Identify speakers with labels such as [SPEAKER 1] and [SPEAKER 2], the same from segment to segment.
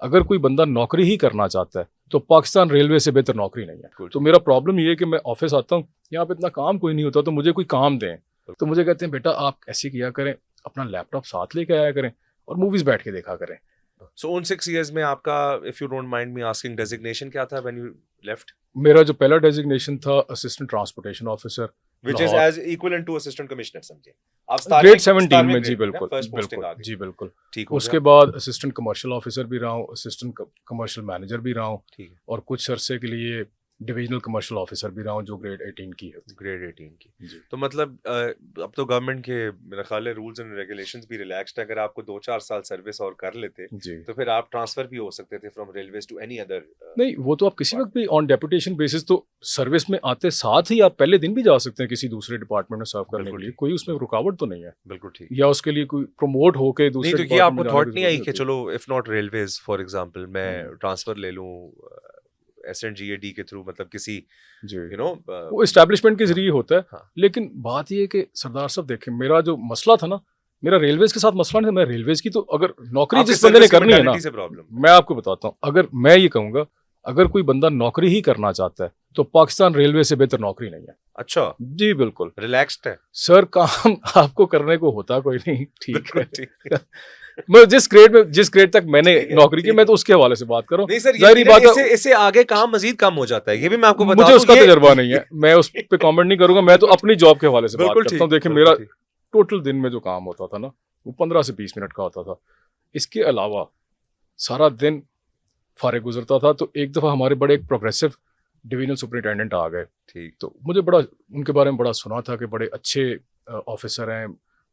[SPEAKER 1] अगर कोई बंदा नौकरी ही करना चाहता है तो पाकिस्तान रेलवे से बेहतर नौकरी नहीं है। तो मेरा प्रॉब्लम ये है कि मैं ऑफिस आता हूँ, यहाँ पे इतना काम कोई नहीं होता, तो मुझे कोई काम दें। तो मुझे कहते हैं बेटा आप ऐसे किया करें, अपना लैपटॉप साथ लेके आया करें और मूवीज बैठ के देखा करें।
[SPEAKER 2] So उन 6 years में आपका, if you don't mind me asking, designation क्या था when you left?
[SPEAKER 1] मेरा जो पहला डेजिग्नेशन था assistant transportation officer,
[SPEAKER 2] Which is as equivalent to assistant commissioner समझे। आप
[SPEAKER 1] ग्रेड 17 में। जी बिल्कुल
[SPEAKER 2] फर्स्ट पोस्टिंग आ
[SPEAKER 1] बिल्कुल
[SPEAKER 2] गई।
[SPEAKER 1] जी बिल्कुल।
[SPEAKER 2] ठीक हो
[SPEAKER 1] उसके बाद असिस्टेंट कमर्शियल ऑफिसर भी रहा हूँ, असिस्टेंट कमर्शियल मैनेजर भी रहा हूँ,
[SPEAKER 2] ठीक है।
[SPEAKER 1] और कुछ अरसे के लिए डिविजनल कमर्शियल ऑफिसर भी रहा हूँ जो ग्रेड 18 की है।
[SPEAKER 2] ग्रेड 18 की।
[SPEAKER 1] जी।
[SPEAKER 2] तो मतलब अब तो गवर्नमेंट के मेरा ख्याल है रूल्स एंड रेगुलेशंस भी रिलैक्स्ड है। अगर आपको 2-4 साल सर्विस और कर लेते
[SPEAKER 1] जी
[SPEAKER 2] तो फिर आप ट्रांसफर भी हो सकते थे from railways to any other.
[SPEAKER 1] नहीं, वो तो आप किसी वक्त भी ऑन डेपुटेशन बेसिस, तो सर्विस में आते साथ ही आप पहले दिन भी जा सकते हैं किसी दूसरे डिपार्टमेंट में सर्व करने के लिए, कोई उसमें रुकावट तो नहीं है।
[SPEAKER 2] बिल्कुल ठीक।
[SPEAKER 1] या उसके लिए कोई प्रमोट होके दूसरे
[SPEAKER 2] नहीं तो ये आपको
[SPEAKER 1] डिपार्टमेंट में
[SPEAKER 2] थॉट
[SPEAKER 1] जाने
[SPEAKER 2] नहीं
[SPEAKER 1] की
[SPEAKER 2] आई कि
[SPEAKER 1] जरूरत
[SPEAKER 2] चलो if not railways for example मैं
[SPEAKER 1] हम्म।
[SPEAKER 2] ट्रांसफर ले लूं SNGAD के थ्रू, मतलब किसी
[SPEAKER 1] जी,
[SPEAKER 2] यू नो
[SPEAKER 1] वो एस्टैब्लिशमेंट के जरिए होता है।
[SPEAKER 2] हाँ।
[SPEAKER 1] लेकिन बात ये है कि सरदार साहब देखें, मेरा जो मसला था ना, मेरा रेलवेज के साथ मसला नहीं था। मैं रेलवेज की तो अगर नौकरी जिस बंदे ने करनी है ना,
[SPEAKER 2] से प्रॉब्लम।
[SPEAKER 1] मैं आपको बताता हूँ, अगर मैं ये कहूंगा अगर कोई बंदा नौकरी ही करना चाहता है तो पाकिस्तान रेलवे से बेहतर नौकरी नहीं है।
[SPEAKER 2] अच्छा,
[SPEAKER 1] जी बिल्कुल
[SPEAKER 2] रिलैक्स्ड है
[SPEAKER 1] सर, काम आपको करने को होता कोई नहीं। ठीक है,
[SPEAKER 2] ठीक।
[SPEAKER 1] मैं जिस ग्रेड तक मैंने नौकरी की, मैं तो उसके हवाले से बात कर रहा हूँ।
[SPEAKER 2] नहीं सर,
[SPEAKER 1] जाहिर बात है
[SPEAKER 2] इससे आगे काम मजीद कम हो जाता है, ये भी मैं आपको बता
[SPEAKER 1] मुझे
[SPEAKER 2] दूं।
[SPEAKER 1] उसका तजुर्बा नहीं है, मैं उस पे कमेंट नहीं करूंगा। मैं तो अपनी जॉब के हवाले से बात
[SPEAKER 2] बिल्कुल
[SPEAKER 1] करता हूँ। देखिए, मेरा टोटल दिन में जो काम होता था ना, वो 15 से 20 मिनट का होता था। इसके अलावा सारा दिन फारिग गुजरता था। तो एक दफ़ा हमारे बड़े एक प्रोग्रेसिव डिवीजनल सुपरिटेंडेंट आ गए।
[SPEAKER 2] ठीक।
[SPEAKER 1] तो मुझे बड़ा उनके बारे में बड़ा सुना था कि बड़े अच्छे ऑफिसर हैं।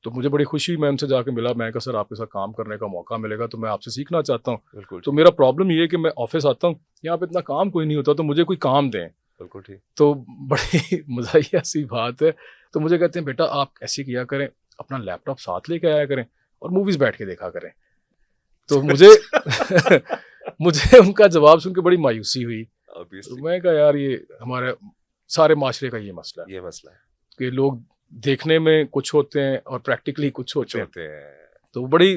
[SPEAKER 1] तो मुझे बड़ी खुशी, मैं उनसे जाके मिला। मैं कहा सर आपके साथ काम करने का मौका मिलेगा तो मैं आपसे सीखना चाहता हूँ।
[SPEAKER 2] बिल्कुल।
[SPEAKER 1] तो मेरा प्रॉब्लम ये है कि मैं ऑफिस आता हूँ, यहाँ पे इतना काम कोई नहीं होता, तो मुझे कोई काम दें।
[SPEAKER 2] बिल्कुल ठीक।
[SPEAKER 1] तो बड़ी मज़ाहिया सी बात है। तो मुझे कहते हैं बेटा आप ऐसे किया करें, अपना लैपटॉप साथ लेके आया करें और मूवीज बैठ के देखा करें। तो मुझे मुझे उनका जवाब सुन के बड़ी मायूसी हुई। तो मैं कहा यार ये हमारे सारे माशरे का ये मसला है,
[SPEAKER 2] ये मसला है
[SPEAKER 1] कि लोग देखने में कुछ होते हैं और प्रैक्टिकली कुछ होते हैं। तो बड़ी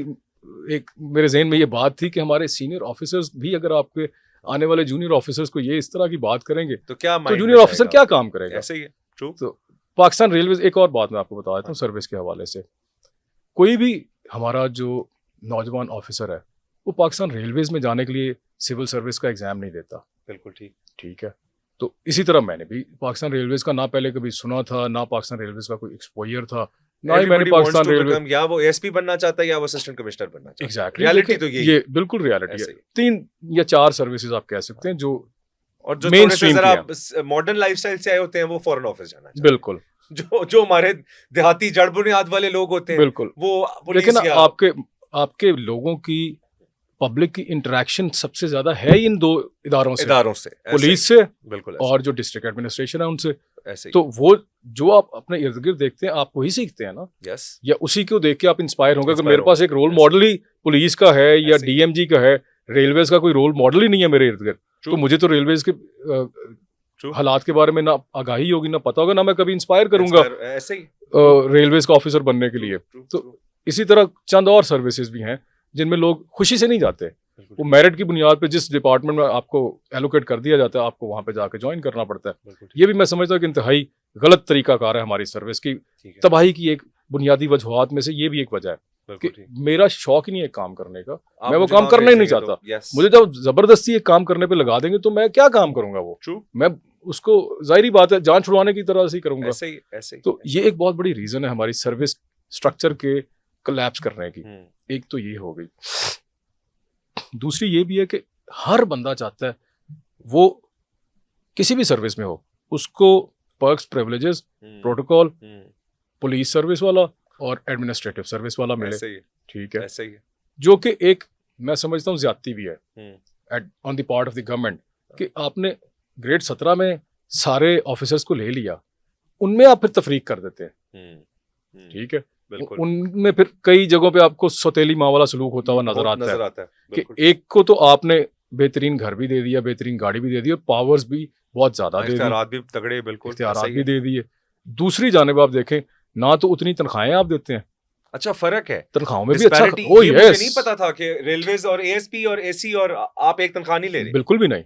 [SPEAKER 1] एक मेरे जहन में ये बात थी कि हमारे सीनियर ऑफिसर्स भी अगर आपके आने वाले जूनियर ऑफिसर्स को ये इस तरह की बात करेंगे
[SPEAKER 2] तो क्या
[SPEAKER 1] तो जूनियर ऑफिसर क्या काम करेगा?
[SPEAKER 2] ऐसे ही है। ट्रू।
[SPEAKER 1] तो पाकिस्तान रेलवे, एक और बात मैं आपको बता देता हूँ सर्विस के हवाले से। कोई भी हमारा जो नौजवान ऑफिसर है वो पाकिस्तान रेलवेज में जाने के लिए सिविल सर्विस का एग्जाम नहीं देता।
[SPEAKER 2] बिल्कुल ठीक।
[SPEAKER 1] ठीक है। तो इसी तरह मैंने भी पाकिस्तान रेलवेज का ना पहले कभी सुना था, ना पाकिस्तान रेलवेज का कोई एक्सपोजर था, ना ही मैंने पाकिस्तान रेलवे,
[SPEAKER 2] या वो एसपी बनना चाहता है या वो असिस्टेंट कमिश्नर बनना चाहता है।
[SPEAKER 1] एग्जैक्टली
[SPEAKER 2] रियलिटी तो
[SPEAKER 1] ये बिल्कुल रियलिटी है। 3 या 4 सर्विसेज आप कह सकते हैं जो
[SPEAKER 2] और जो
[SPEAKER 1] मेन
[SPEAKER 2] थोड़े से जरा मॉडर्न लाइफस्टाइल से आए होते हैं वो फॉरेन ऑफिस जाना चाहिए।
[SPEAKER 1] बिल्कुल।
[SPEAKER 2] जो हमारे देहाती जड़ बुनियाद वाले लोग होते हैं
[SPEAKER 1] बिल्कुल
[SPEAKER 2] वो
[SPEAKER 1] लेकिन आपके लोगों की पब्लिक की इंटरेक्शन सबसे ज्यादा है इन 2 इदारों से, पुलिस से
[SPEAKER 2] बिल्कुल,
[SPEAKER 1] और जो डिस्ट्रिक्ट एडमिनिस्ट्रेशन है उनसे।
[SPEAKER 2] ऐसे ही।
[SPEAKER 1] तो वो जो आप अपने इर्द गिर्द देखते हैं आप वही सीखते हैं ना।
[SPEAKER 2] यस।
[SPEAKER 1] या उसी को देख के आप इंस्पायर होंगे कि मेरे पास एक रोल मॉडल ही पुलिस का है या डीएमजी का है, रेलवेज का कोई रोल मॉडल ही नहीं है मेरे इर्द गिर्द। तो मुझे तो रेलवेज के हालात के बारे में ना आगाही होगी, ना पता होगा, ना मैं कभी इंस्पायर करूंगा
[SPEAKER 2] ऐसे ही
[SPEAKER 1] रेलवेज का ऑफिसर बनने के लिए। तो इसी तरह चंद और सर्विसेज भी हैं जिनमें लोग खुशी से नहीं जाते। वो मेरिट की बुनियाद पे जिस डिपार्टमेंट में आपको एलोकेट कर दिया जाता है आपको वहां पे जाके ज्वाइन करना पड़ता है। ये भी मैं समझता हूँ कि इंतहाई गलत तरीकाकार है हमारी सर्विस की तबाही की एक बुनियादी वजूहात में से ये भी एक वजह है कि मेरा शौक ही नहीं है काम करने का, मैं वो काम करना ही नहीं चाहता। मुझे जब जबरदस्ती एक काम करने पे लगा देंगे तो मैं क्या काम करूंगा? वो मैं उसको जाहिर बात है जान छुड़वाने की तरह से ही करूंगा।
[SPEAKER 2] ऐसे ही।
[SPEAKER 1] तो ये एक बहुत बड़ी रीजन है हमारी सर्विस स्ट्रक्चर के कोलैप्स करने की। एक तो ये हो गई। दूसरी ये भी है कि हर बंदा चाहता है वो किसी भी सर्विस में हो उसको perks, privileges, protocol, police service वाला और एडमिनिस्ट्रेटिव सर्विस वाला मिले। ठीक है।
[SPEAKER 2] ऐसे ही है।
[SPEAKER 1] जो कि एक मैं समझता हूँ ज्यादती भी है on the part of the government कि आपने ग्रेड 17 में सारे ऑफिसर्स को ले लिया, उनमें आप फिर तफरीक कर देते हैं। ठीक है। उनमें फिर कई जगहों पे आपको सौतेली माँ वाला सलूक होता हुआ नजर आता है कि एक को तो आपने बेहतरीन घर भी दे दिया, बेहतरीन गाड़ी भी दे दी और पावर्स भी बहुत ज्यादा दे दी,
[SPEAKER 2] इख्तियारात भी तगड़े, बिल्कुल
[SPEAKER 1] इख्तियारात भी दे दिए। दूसरी जानिब आप देखें ना तो उतनी तनख्वाहें आप देते हैं
[SPEAKER 2] अच्छा, फर्क है
[SPEAKER 1] तनख्वाहों में भी अच्छा
[SPEAKER 2] Disparity,
[SPEAKER 1] oh
[SPEAKER 2] ये मुझे
[SPEAKER 1] yes
[SPEAKER 2] नहीं पता था कि रेलवेज और एएसपी और एसी और आप एक तनख्वाह नहीं ले रहे।
[SPEAKER 1] बिल्कुल भी नहीं